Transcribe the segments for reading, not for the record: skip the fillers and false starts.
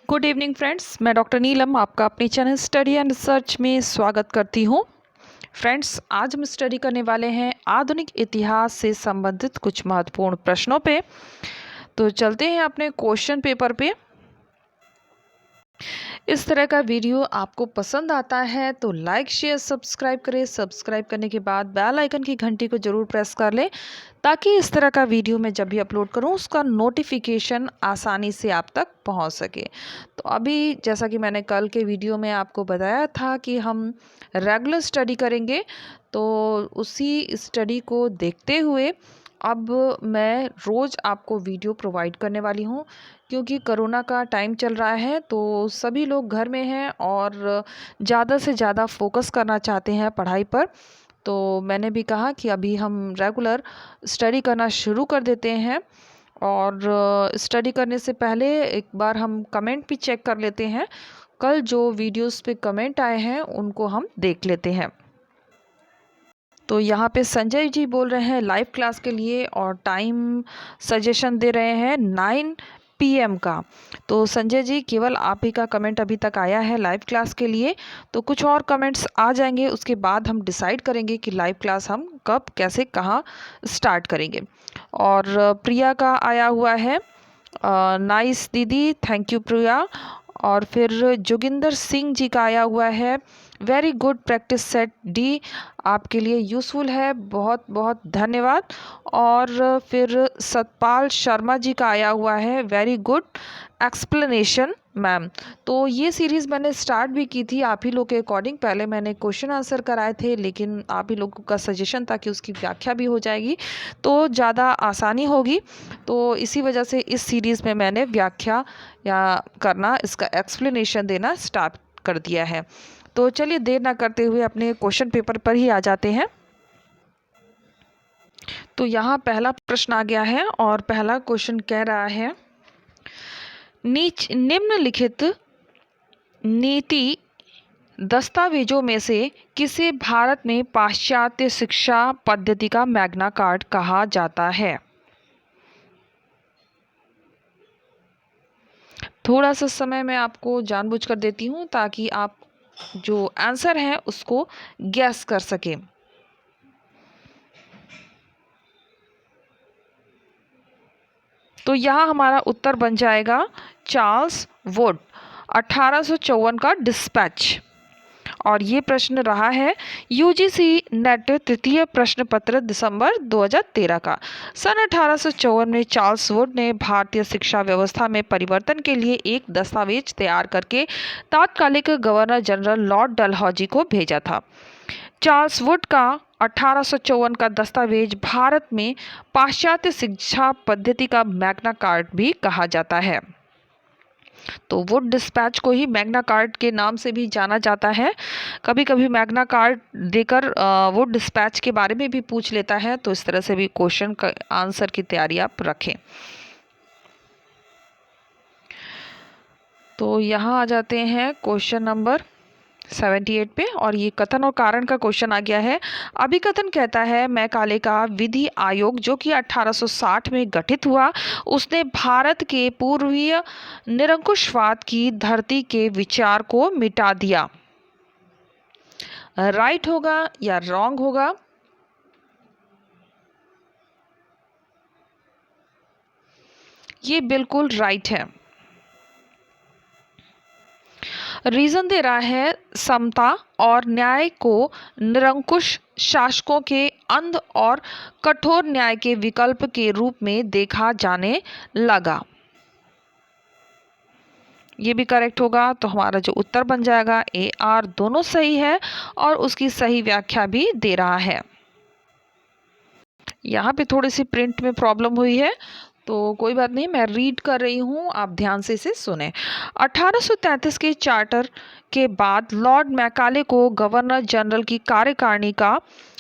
Good evening friends, मैं doctor नीलम आपका अपने चैनल स्टडी एंड रिसर्च में स्वागत करती हूँ। फ्रेंड्स, आज हम स्टडी करने वाले हैं आधुनिक इतिहास से संबंधित कुछ महत्वपूर्ण प्रश्नों पे। तो चलते हैं अपने क्वेश्चन पेपर पे। इस तरह का वीडियो आपको पसंद आता है तो लाइक शेयर सब्सक्राइब करें। सब्सक्राइब करने के बाद बेल आइकन की घंटी को ज़रूर प्रेस कर लें ताकि इस तरह का वीडियो मैं जब भी अपलोड करूं उसका नोटिफिकेशन आसानी से आप तक पहुंच सके। तो अभी जैसा कि मैंने कल के वीडियो में आपको बताया था कि हम रेगुलर स्टडी करेंगे, तो उसी स्टडी को देखते हुए अब मैं रोज़ आपको वीडियो प्रोवाइड करने वाली हूँ। क्योंकि कोरोना का टाइम चल रहा है तो सभी लोग घर में हैं और ज़्यादा से ज़्यादा फोकस करना चाहते हैं पढ़ाई पर। तो मैंने भी कहा कि अभी हम रेगुलर स्टडी करना शुरू कर देते हैं। और स्टडी करने से पहले एक बार हम कमेंट भी चेक कर लेते हैं। कल जो वीडियोस पे कमेंट आए हैं उनको हम देख लेते हैं। तो यहाँ पे संजय जी बोल रहे हैं लाइव क्लास के लिए और टाइम सजेशन दे रहे हैं 9 PM का। तो संजय जी, केवल आप ही का कमेंट अभी तक आया है लाइव क्लास के लिए। तो कुछ और कमेंट्स आ जाएंगे, उसके बाद हम डिसाइड करेंगे कि लाइव क्लास हम कब कैसे कहाँ स्टार्ट करेंगे। और प्रिया का आया हुआ है, नाइस दीदी, थैंक यू प्रिया। और फिर जोगिंदर सिंह जी का आया हुआ है, very good practice set D, आपके लिए यूज़फुल है, बहुत बहुत धन्यवाद। और फिर सतपाल शर्मा जी का आया हुआ है, वेरी गुड एक्सप्लेनेशन मैम। तो ये सीरीज़ मैंने स्टार्ट भी की थी आप ही लोग के अकॉर्डिंग। पहले मैंने क्वेश्चन आंसर कराए थे, लेकिन आप ही लोगों का सजेशन था कि उसकी व्याख्या भी हो जाएगी तो ज़्यादा आसानी होगी। तो इसी वजह से इस सीरीज़ में मैंने व्याख्या या करना, इसका एक्सप्लेनेशन देना स्टार्ट कर दिया है। तो चलिए देर ना करते हुए अपने क्वेश्चन पेपर पर ही आ जाते हैं। तो यहाँ पहला प्रश्न आ गया है और पहला क्वेश्चन कह रहा है, निम्नलिखित नीति दस्तावेजों में से किसे भारत में पाश्चात्य शिक्षा पद्धति का मैग्ना कार्टा कहा जाता है? थोड़ा सा समय मैं आपको जानबूझकर देती हूँ ताकि आप जो आंसर है उसको गैस कर सकें। तो यहाँ हमारा उत्तर बन जाएगा चार्ल्स वुड, 1854 का डिस्पैच। और ये प्रश्न रहा है यूजीसी नेट तृतीय प्रश्न पत्र दिसंबर 2013 का। सन 1854 में चार्ल्स वुड ने भारतीय शिक्षा व्यवस्था में परिवर्तन के लिए एक दस्तावेज तैयार करके तात्कालिक गवर्नर जनरल लॉर्ड डलहौजी को भेजा था। चार्ल्स वुड का 1854 का दस्तावेज भारत में पाश्चात्य शिक्षा पद्धति का मैग्ना कार्टा भी कहा जाता है। तो वुड डिस्पैच को ही मैग्ना कार्टा के नाम से भी जाना जाता है। कभी कभी मैग्ना कार्टा देकर वुड डिस्पैच के बारे में भी पूछ लेता है, तो इस तरह से भी क्वेश्चन का आंसर की तैयारी आप रखें। तो यहाँ आ जाते हैं क्वेश्चन नंबर 78 पे, और ये कथन और कारण का क्वेश्चन आ गया है। अभिकथन कहता है मैकाले का विधि आयोग जो कि 1860 में गठित हुआ, उसने भारत के पूर्वीय निरंकुशवाद की धरती के विचार को मिटा दिया। राइट होगा या रॉन्ग होगा? ये बिल्कुल राइट है। रीजन दे रहा है समता और न्याय को निरंकुश शासकों के अंध और कठोर न्याय के विकल्प के रूप में देखा जाने लगा। ये भी करेक्ट होगा। तो हमारा जो उत्तर बन जाएगा AR, दोनों सही है और उसकी सही व्याख्या भी दे रहा है। यहाँ पे थोड़ी सी प्रिंट में प्रॉब्लम हुई है तो कोई बात नहीं, मैं रीड कर रही हूँ, आप ध्यान से इसे सुने। 1833 के चार्टर के बाद लॉर्ड मैकाले को गवर्नर जनरल की कार्यकारिणी का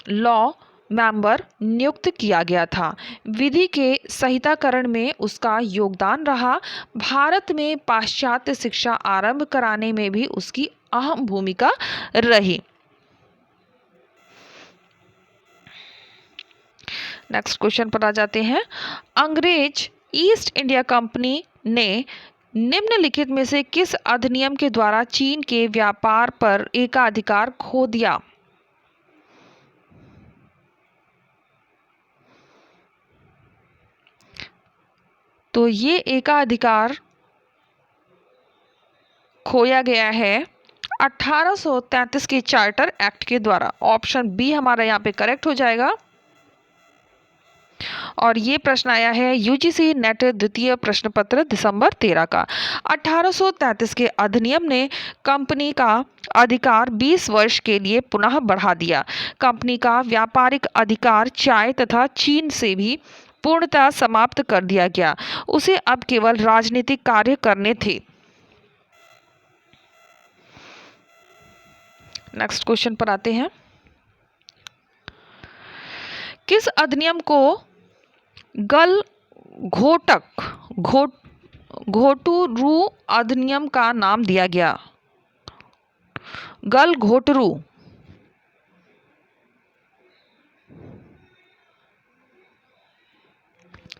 लॉ मेंबर नियुक्त किया गया था। विधि के संहिताकरण में उसका योगदान रहा। भारत में पाश्चात्य शिक्षा आरंभ कराने में भी उसकी अहम भूमिका रही। नेक्स्ट क्वेश्चन पर आ जाते हैं। अंग्रेज ईस्ट इंडिया कंपनी ने निम्नलिखित में से किस अधिनियम के द्वारा चीन के व्यापार पर एकाधिकार खो दिया? तो ये एकाधिकार खोया गया है 1833 के चार्टर एक्ट के द्वारा। ऑप्शन बी हमारा यहाँ पे करेक्ट हो जाएगा। और ये प्रश्न आया है यूजीसी नेट द्वितीय प्रश्न पत्र दिसंबर 13 का। 1833 के अधिनियम ने कंपनी का अधिकार 20 वर्ष के लिए पुनः बढ़ा दिया। कंपनी का व्यापारिक अधिकार चाय तथा चीन से भी पूर्णतः समाप्त कर दिया गया। उसे अब केवल राजनीतिक कार्य करने थे। नेक्स्ट क्वेश्चन पर आते हैं। किस अधिनियम को गल घोटरू अधिनियम का नाम दिया गया? गल घोटरू।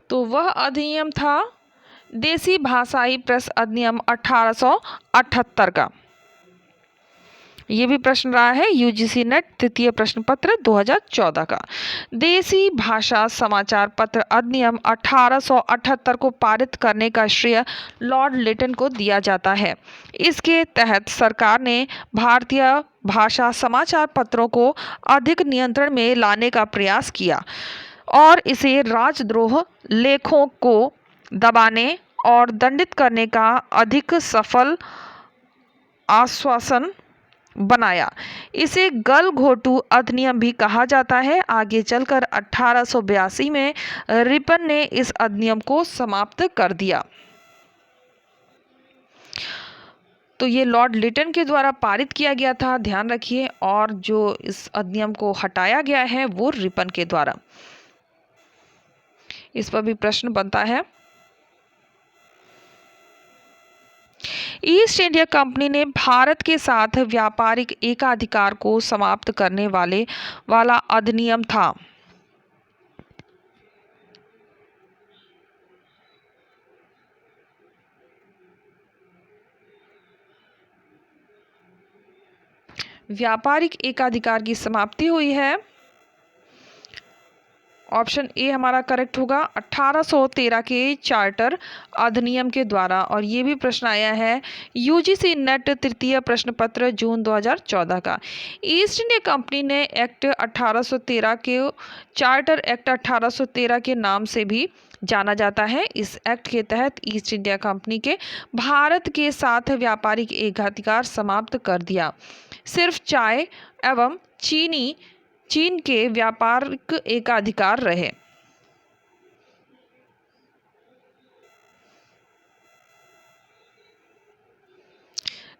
तो वह अधिनियम था देसी भाषाई प्रेस अधिनियम 1878 का। ये भी प्रश्न रहा है यूजीसी नेट तृतीय प्रश्न पत्र 2014 का। देसी भाषा समाचार पत्र अधिनियम 1878 को पारित करने का श्रेय लॉर्ड लिटन को दिया जाता है। इसके तहत सरकार ने भारतीय भाषा समाचार पत्रों को अधिक नियंत्रण में लाने का प्रयास किया और इसे राजद्रोह लेखों को दबाने और दंडित करने का अधिक सफल आश्वासन बनाया। इसे गलघोटू अधिनियम भी कहा जाता है। आगे चलकर 1882 में रिपन ने इस अधिनियम को समाप्त कर दिया। तो ये लॉर्ड लिटन के द्वारा पारित किया गया था, ध्यान रखिए। और जो इस अधिनियम को हटाया गया है वो रिपन के द्वारा। इस पर भी प्रश्न बनता है। ईस्ट इंडिया कंपनी ने भारत के साथ व्यापारिक एकाधिकार को समाप्त करने वाला अधिनियम था। व्यापारिक एकाधिकार की समाप्ति हुई है। ऑप्शन ए हमारा करेक्ट होगा 1813 के चार्टर अधिनियम के द्वारा। और ये भी प्रश्न आया है यूजीसी नेट तृतीय प्रश्न पत्र जून 2014 का। ईस्ट इंडिया कंपनी ने एक्ट 1813 के चार्टर एक्ट 1813 के नाम से भी जाना जाता है। इस एक्ट के तहत ईस्ट इंडिया कंपनी के भारत के साथ व्यापारिक एकाधिकार समाप्त कर दिया। सिर्फ चाय एवं चीन के व्यापारिक एकाधिकार रहे।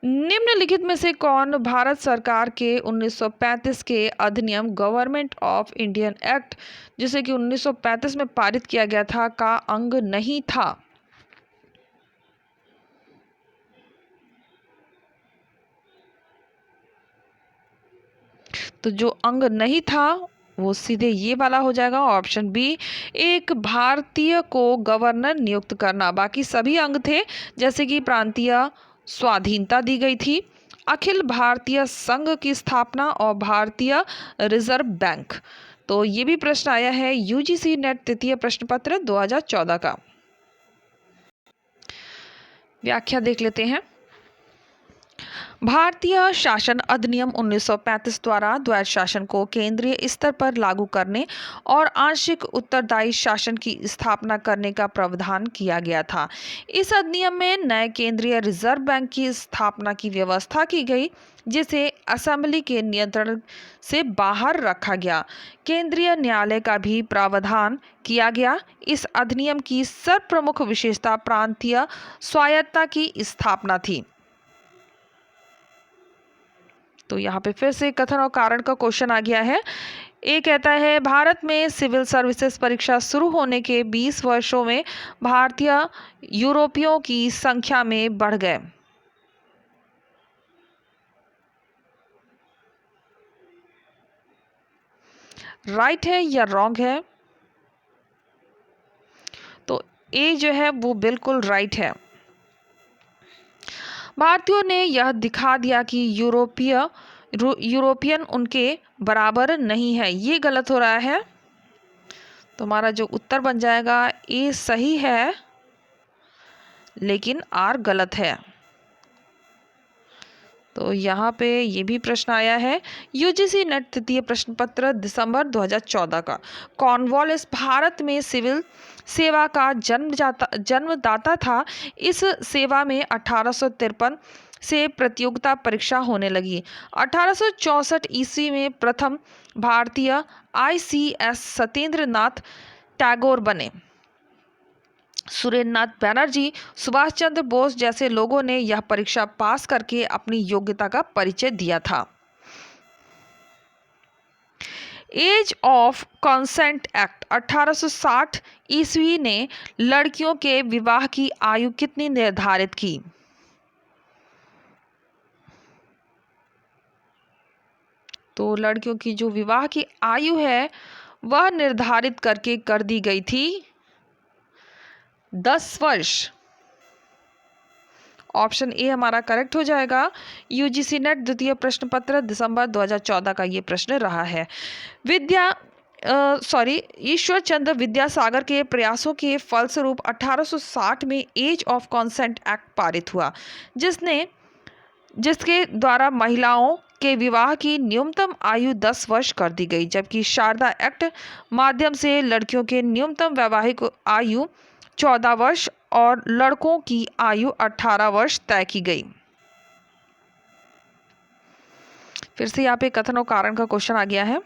निम्नलिखित में से कौन भारत सरकार के 1935 के अधिनियम गवर्नमेंट ऑफ इंडियन एक्ट, जिसे कि 1935 में पारित किया गया था, का अंग नहीं था? तो जो अंग नहीं था वो सीधे ये वाला हो जाएगा। ऑप्शन बी, एक भारतीय को गवर्नर नियुक्त करना। बाकी सभी अंग थे, जैसे कि प्रांतीय स्वाधीनता दी गई थी, अखिल भारतीय संघ की स्थापना और भारतीय रिजर्व बैंक। तो ये भी प्रश्न आया है यूजीसी नेट तृतीय प्रश्न पत्र 2014 का। व्याख्या देख लेते हैं। भारतीय शासन अधिनियम 1935 द्वारा द्वैध शासन को केंद्रीय स्तर पर लागू करने और आंशिक उत्तरदायी शासन की स्थापना करने का प्रावधान किया गया था। इस अधिनियम में नए केंद्रीय रिजर्व बैंक की स्थापना की व्यवस्था की गई, जिसे असेंबली के नियंत्रण से बाहर रखा गया। केंद्रीय न्यायालय का भी प्रावधान किया गया। इस अधिनियम की सर्वप्रमुख विशेषता प्रांतीय स्वायत्तता की स्थापना थी। तो यहाँ पे फिर से कथन और कारण का क्वेश्चन आ गया है। ए कहता है भारत में सिविल सर्विसेज परीक्षा शुरू होने के 20 वर्षों में भारतीय यूरोपियों की संख्या में बढ़ गए। राइट है या रॉन्ग है? तो ए जो है वो बिल्कुल राइट है। भारतीयों ने यह दिखा दिया कि यूरोपियन उनके बराबर नहीं है। ये गलत हो रहा है, तो हमारा जो उत्तर बन जाएगा ए सही है लेकिन आर गलत है। तो यहाँ पे ये भी प्रश्न आया है, यूजीसी नेट तृतीय प्रश्न पत्र दिसंबर 2014 का। कॉर्नवालिस भारत में सिविल सेवा का जन्मदाता था। इस सेवा में 1853 से प्रतियोगिता परीक्षा होने लगी। 1864 ईस्वी में प्रथम भारतीय ICS सत्येंद्र नाथ टैगोर बने। सुरेंद्र नाथ बैनर्जी, सुभाष चंद्र बोस जैसे लोगों ने यह परीक्षा पास करके अपनी योग्यता का परिचय दिया था। एज ऑफ कंसेंट एक्ट 1860 ईस्वी ने लड़कियों के विवाह की आयु कितनी निर्धारित की? तो लड़कियों की जो विवाह की आयु है वह निर्धारित करके कर दी गई थी 10 वर्ष। ऑप्शन ए हमारा करेक्ट हो जाएगा। यूजीसी नेट द्वितीय प्रश्न पत्र दिसंबर 2014 का ये प्रश्न रहा है। ईश्वर चंद्र विद्यासागर के प्रयासों के फलस्वरूप 1860 में एज ऑफ कंसेंट एक्ट पारित हुआ, जिसके द्वारा महिलाओं के विवाह की न्यूनतम आयु 10 वर्ष कर दी गई, जबकि शारदा एक्ट माध्यम से लड़कियों के न्यूनतम वैवाहिक आयु 14 वर्ष और लड़कों की आयु 18 वर्ष तय की गई। फिर से यहाँ पे कथन और कारण का क्वेश्चन आ गया है।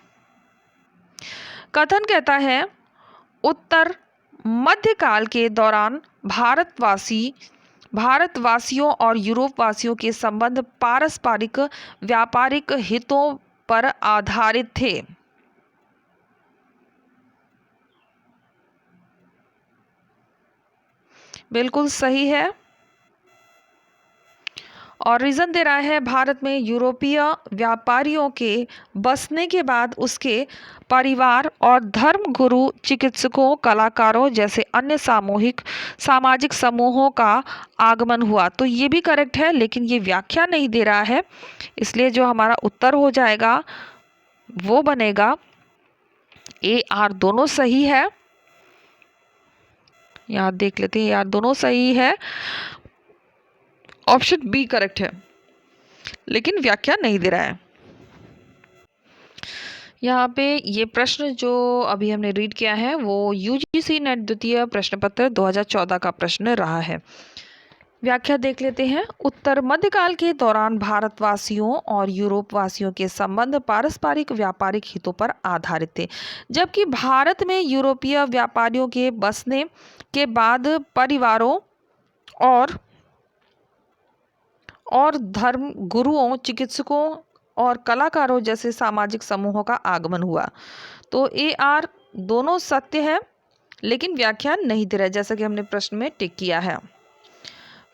कथन कहता है, उत्तर मध्यकाल के दौरान भारतवासियों और यूरोपवासियों के संबंध पारस्परिक व्यापारिक हितों पर आधारित थे। बिल्कुल सही है। और रीज़न दे रहा है, भारत में यूरोपीय व्यापारियों के बसने के बाद उसके परिवार और धर्म गुरु, चिकित्सकों, कलाकारों जैसे अन्य सामाजिक समूहों का आगमन हुआ। तो ये भी करेक्ट है, लेकिन ये व्याख्या नहीं दे रहा है, इसलिए जो हमारा उत्तर हो जाएगा वो बनेगा ए आर दोनों सही है। यहाँ देख लेते हैं, यार दोनों सही है। ऑप्शन बी करेक्ट है, लेकिन व्याख्या नहीं दे रहा है। यहाँ पे ये प्रश्न जो अभी हमने रीड किया है वो यूजीसी नेट द्वितीय प्रश्न पत्र 2014 का प्रश्न रहा है। व्याख्या देख लेते हैं। उत्तर मध्यकाल के दौरान भारतवासियों और यूरोपवासियों के संबंध पारस्परिक व्यापारिक हितों पर आधारित थे, जबकि भारत में यूरोपीय व्यापारियों के बसने के बाद परिवारों और धर्म गुरुओं, चिकित्सकों और कलाकारों जैसे सामाजिक समूहों का आगमन हुआ। तो ए आर दोनों सत्य है, लेकिन व्याख्या नहीं दे रहा है, जैसा कि हमने प्रश्न में टिक किया है।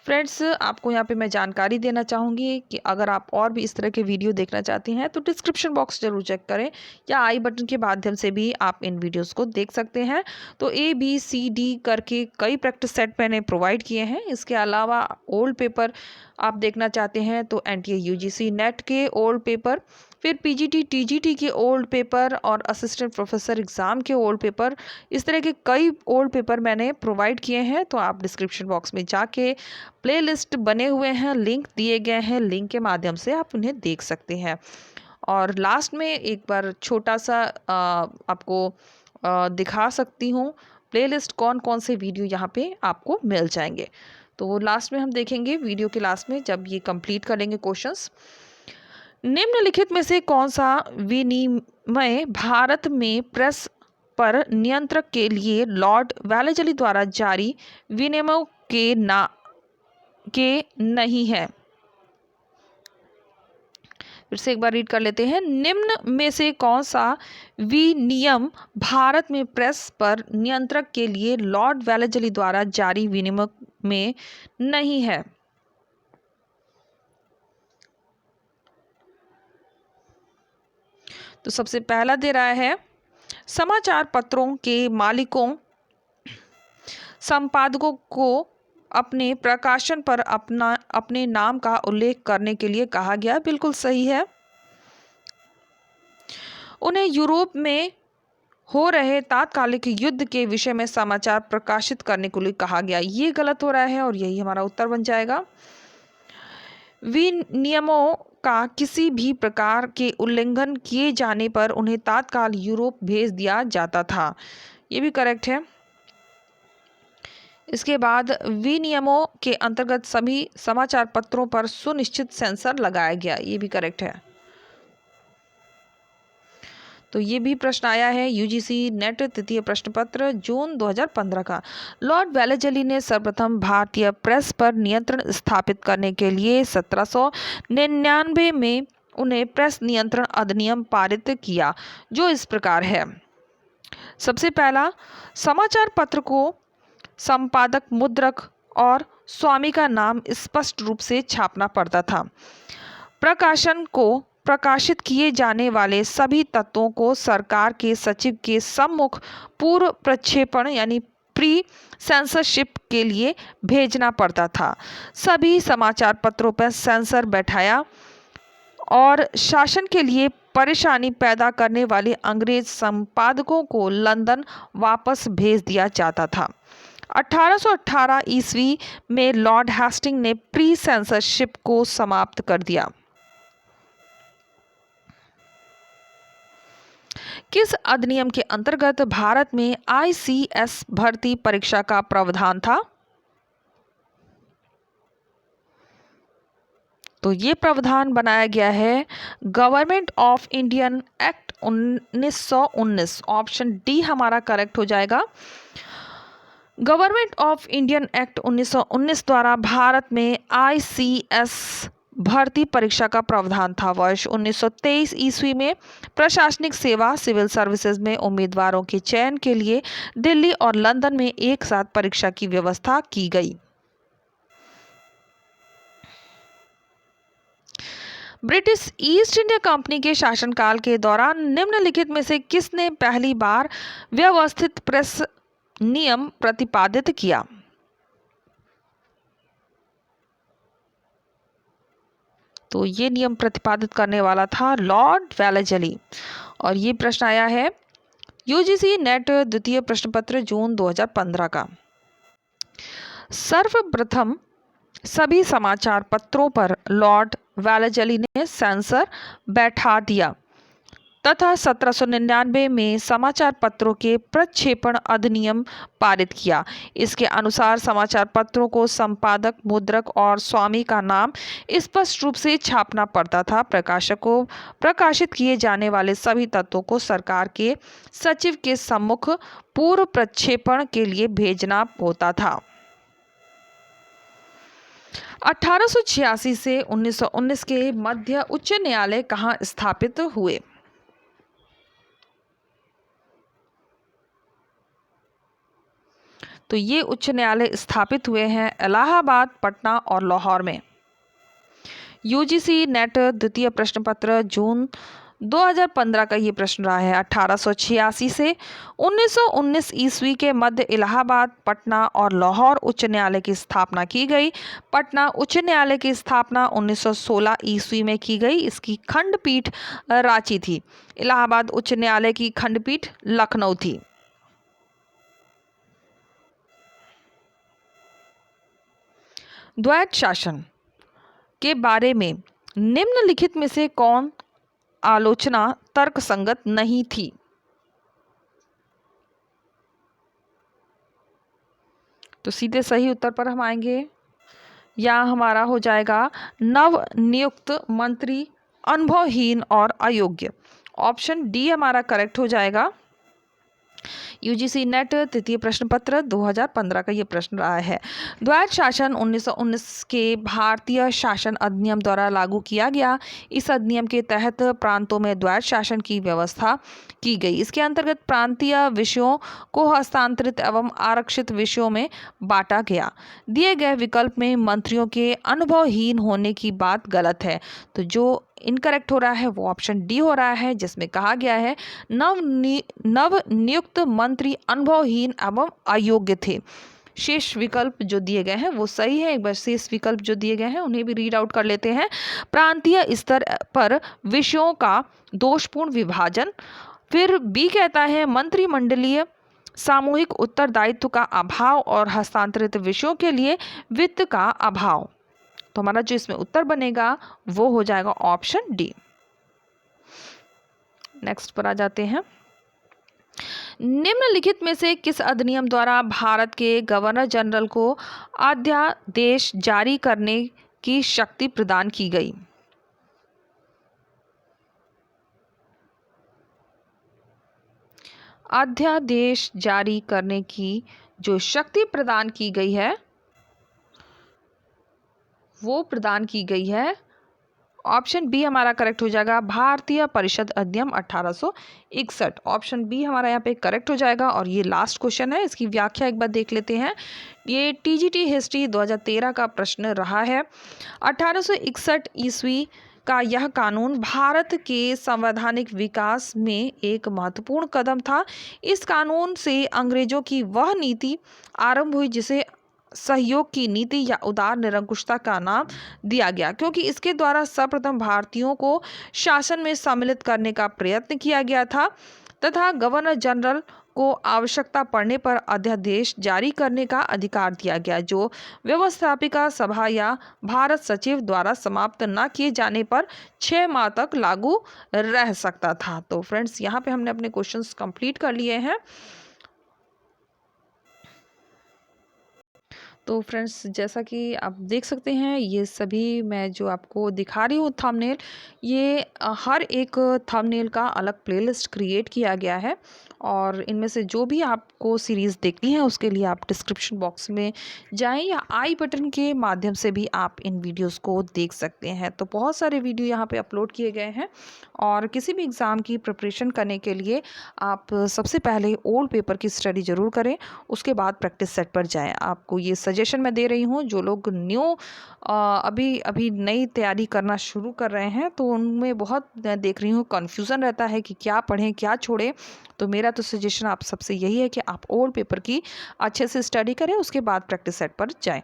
फ्रेंड्स, आपको यहाँ पे मैं जानकारी देना चाहूँगी कि अगर आप और भी इस तरह के वीडियो देखना चाहती हैं तो डिस्क्रिप्शन बॉक्स जरूर चेक करें, या आई बटन के माध्यम से भी आप इन वीडियोस को देख सकते हैं। तो ABCD करके कई प्रैक्टिस सेट मैंने प्रोवाइड किए हैं। इसके अलावा ओल्ड पेपर आप देखना चाहते हैं तो NTA UGC नेट के ओल्ड पेपर, फिर PGT TGT के ओल्ड पेपर और असिस्टेंट प्रोफेसर एग्ज़ाम के ओल्ड पेपर, इस तरह के कई ओल्ड पेपर मैंने प्रोवाइड किए हैं। तो आप डिस्क्रिप्शन बॉक्स में जाके प्लेलिस्ट बने हुए हैं, लिंक दिए गए हैं, लिंक के माध्यम से आप उन्हें देख सकते हैं। और लास्ट में एक बार छोटा सा आपको दिखा सकती हूँ प्लेलिस्ट कौन कौन से वीडियो यहाँ पे आपको मिल जाएंगे। तो वो लास्ट में हम देखेंगे, वीडियो के लास्ट में जब ये कंप्लीट करेंगे क्वेश्चंस। निम्नलिखित में से कौन सा विनिमय भारत में प्रेस पर नियंत्रण के लिए लॉर्ड वेलेस्ली द्वारा जारी विनियमों के नहीं है? फिर से एक बार रीड कर लेते हैं। निम्न में से कौन सा विनियम भारत में प्रेस पर नियंत्रण के लिए लॉर्ड वेलेस्ली द्वारा जारी विनियमों में नहीं है? तो सबसे पहला दे रहा है, समाचार पत्रों के मालिकों, संपादकों को अपने प्रकाशन पर अपने नाम का उल्लेख करने के लिए कहा गया। बिल्कुल सही है। उन्हें यूरोप में हो रहे तात्कालिक युद्ध के विषय में समाचार प्रकाशित करने के लिए कहा गया। ये गलत हो रहा है और यही हमारा उत्तर बन जाएगा। विनियमों का किसी भी प्रकार के उल्लंघन किए जाने पर उन्हें तत्काल यूरोप भेज दिया जाता था। ये भी करेक्ट है। इसके बाद विनियमों के अंतर्गत सभी समाचार पत्रों पर सुनिश्चित सेंसर लगाया गया। ये भी करेक्ट है। तो ये भी प्रश्न आया है यूजीसी नेट तृतीय प्रश्न पत्र जून 2015 का। लॉर्ड वेलेजली ने सर्वप्रथम भारतीय प्रेस पर नियंत्रण स्थापित करने के लिए 1799 में उन्हें प्रेस नियंत्रण अधिनियम पारित किया, जो इस प्रकार है। सबसे पहला, समाचार पत्र को संपादक, मुद्रक और स्वामी का नाम स्पष्ट रूप से छापना पड़ता था। प्रकाशन को प्रकाशित किए जाने वाले सभी तत्वों को सरकार के सचिव के सम्मुख पूर्व प्रक्षेपण यानी प्री सेंसरशिप के लिए भेजना पड़ता था। सभी समाचार पत्रों पर सेंसर बैठाया और शासन के लिए परेशानी पैदा करने वाले अंग्रेज संपादकों को लंदन वापस भेज दिया जाता था। 1818 ईस्वी में लॉर्ड हेस्टिंग ने प्री सेंसरशिप को समाप्त कर दिया। किस अधिनियम के अंतर्गत भारत में आईसीएस भर्ती परीक्षा का प्रावधान था? तो ये प्रावधान बनाया गया है government of Indian act 1919। Option D हमारा करेक्ट हो जाएगा। गवर्नमेंट ऑफ इंडियन एक्ट 1919 द्वारा भारत में आईसीएस भर्ती परीक्षा का प्रावधान था। वर्ष 1923 ईस्वी में प्रशासनिक सेवा सिविल सर्विसेज में उम्मीदवारों के चयन के लिए दिल्ली और लंदन में एक साथ परीक्षा की व्यवस्था की गई। ब्रिटिश ईस्ट इंडिया कंपनी के शासनकाल के दौरान निम्नलिखित में से किसने पहली बार व्यवस्थित प्रेस नियम प्रतिपादित किया? तो ये नियम प्रतिपादित करने वाला था लॉर्ड वेलेजली। और ये प्रश्न आया है यूजीसी नेट द्वितीय प्रश्न पत्र जून 2015 का। सर्वप्रथम सभी समाचार पत्रों पर लॉर्ड वेलेजली ने सेंसर बैठा दिया तथा 1799 में समाचार पत्रों के प्रक्षेपण अधिनियम पारित किया। इसके अनुसार समाचार पत्रों को संपादक, मुद्रक और स्वामी का नाम स्पष्ट रूप से छापना पड़ता था। प्रकाशक को प्रकाशित किए जाने वाले सभी तत्वों को सरकार के सचिव के सम्मुख पूर्व प्रक्षेपण के लिए भेजना होता था। 1886 से 1919 के मध्य उच्च न्यायालय कहाँ स्थापित हुए? तो ये उच्च न्यायालय स्थापित हुए हैं इलाहाबाद, पटना और लाहौर में। यूजीसी नेट द्वितीय प्रश्न पत्र जून 2015 का ये प्रश्न रहा है। 1886 से 1919 ईस्वी के मध्य इलाहाबाद, पटना और लाहौर उच्च न्यायालय की स्थापना की गई। पटना उच्च न्यायालय की स्थापना 1916 ईस्वी में की गई। इसकी खंडपीठ रांची थी। इलाहाबाद उच्च न्यायालय की खंडपीठ लखनऊ थी। द्वैत शासन के बारे में निम्नलिखित में से कौन आलोचना तर्कसंगत नहीं थी? तो सीधे सही उत्तर पर हम आएंगे। या हमारा हो जाएगा नव नियुक्त मंत्री अनुभवहीन और अयोग्य। ऑप्शन डी हमारा करेक्ट हो जाएगा। यूजीसी नेट तृतीय प्रश्न पत्र 2015 का ये प्रश्न रहा है। द्वैत शासन 1919 के भारतीय शासन अधिनियम द्वारा लागू किया गया। इस अधिनियम के तहत प्रांतों में द्वैत शासन की व्यवस्था की गई। इसके अंतर्गत प्रांतीय विषयों को हस्तांतरित एवं आरक्षित विषयों में बांटा गया। दिए गए विकल्प में मंत्रियों के अनुभवहीन होने की बात गलत है, तो जो इनकरेक्ट हो रहा है वो ऑप्शन डी हो रहा है, जिसमें कहा गया है नव नियुक्त मंत्री अनुभवहीन एवं अयोग्य थे। शेष विकल्प जो दिए गए हैं वो सही है। एक बार शेष विकल्प जो दिए गए हैं उन्हें भी रीड आउट कर लेते हैं। प्रांतीय स्तर पर विषयों का दोषपूर्ण विभाजन। फिर बी कहता है मंत्रिमंडलीय सामूहिक उत्तरदायित्व का अभाव और हस्तांतरित विषयों के लिए वित्त का अभाव। तो हमारा जो इसमें उत्तर बनेगा वो हो जाएगा ऑप्शन डी। नेक्स्ट पर आ जाते हैं। निम्नलिखित में से किस अधिनियम द्वारा भारत के गवर्नर जनरल को अध्यादेश जारी करने की शक्ति प्रदान की गई? अध्यादेश जारी करने की जो शक्ति प्रदान की गई है वो प्रदान की गई है, ऑप्शन बी हमारा करेक्ट हो जाएगा, भारतीय परिषद अधिनियम 1861। ऑप्शन बी हमारा यहाँ पे करेक्ट हो जाएगा। और ये लास्ट क्वेश्चन है, इसकी व्याख्या एक बार देख लेते हैं। ये टीजीटी हिस्ट्री 2013 का प्रश्न रहा है। 1861 ईस्वी का यह कानून भारत के संवैधानिक विकास में एक महत्वपूर्ण कदम था। इस कानून से अंग्रेजों की वह नीति आरंभ हुई जिसे सहयोग की नीति या उदार निरंकुशता का नाम दिया गया, क्योंकि इसके द्वारा सर्वप्रथम भारतीयों को शासन में सम्मिलित करने का प्रयत्न किया गया था तथा गवर्नर जनरल को आवश्यकता पड़ने पर अध्यादेश जारी करने का अधिकार दिया गया, जो व्यवस्थापिका सभा या भारत सचिव द्वारा समाप्त न किए जाने पर 6 माह तक लागू रह सकता था। तो फ्रेंड्स, यहाँ पे हमने अपने क्वेश्चंस कंप्लीट कर लिए हैं। तो फ्रेंड्स, जैसा कि आप देख सकते हैं, ये सभी मैं जो आपको दिखा रही हूँ थंबनेल, ये हर एक थंबनेल का अलग प्लेलिस्ट क्रिएट किया गया है और इनमें से जो भी आपको सीरीज़ देखनी है उसके लिए आप डिस्क्रिप्शन बॉक्स में जाएं या आई बटन के माध्यम से भी आप इन वीडियोस को देख सकते हैं। तो बहुत सारे वीडियो यहाँ पे अपलोड किए गए हैं और किसी भी एग्ज़ाम की प्रिपरेशन करने के लिए आप सबसे पहले ओल्ड पेपर की स्टडी ज़रूर करें, उसके बाद प्रैक्टिस सेट पर जाएँ। आपको ये सजेशन मैं दे रही हूँ, जो लोग अभी नई तैयारी करना शुरू कर रहे हैं तो उनमें बहुत देख रही हूँ कन्फ्यूज़न रहता है कि क्या पढ़ें क्या छोड़ें। तो मेरा तो सजेशन आप सबसे यही है कि आप ओल्ड पेपर की अच्छे से स्टडी करें, उसके बाद प्रैक्टिस सेट पर जाएं।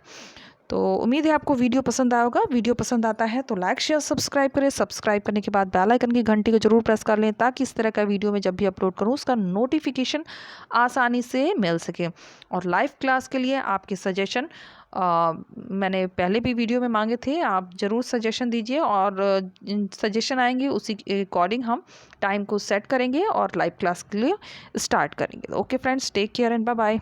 तो उम्मीद है आपको वीडियो पसंद आया होगा। वीडियो पसंद आता है तो लाइक शेयर सब्सक्राइब करें। सब्सक्राइब करने के बाद बेल आइकन की घंटी को जरूर प्रेस कर लें ताकि इस तरह का वीडियो मैं जब भी अपलोड करूं उसका नोटिफिकेशन आसानी से मिल सके। और लाइव क्लास के लिए आपके सजेशन मैंने पहले भी वीडियो में मांगे थे, आप ज़रूर सजेशन दीजिए और सजेशन आएंगे उसी अकॉर्डिंग हम टाइम को सेट करेंगे और लाइव क्लास के लिए स्टार्ट करेंगे। Okay friends, take care and bye bye.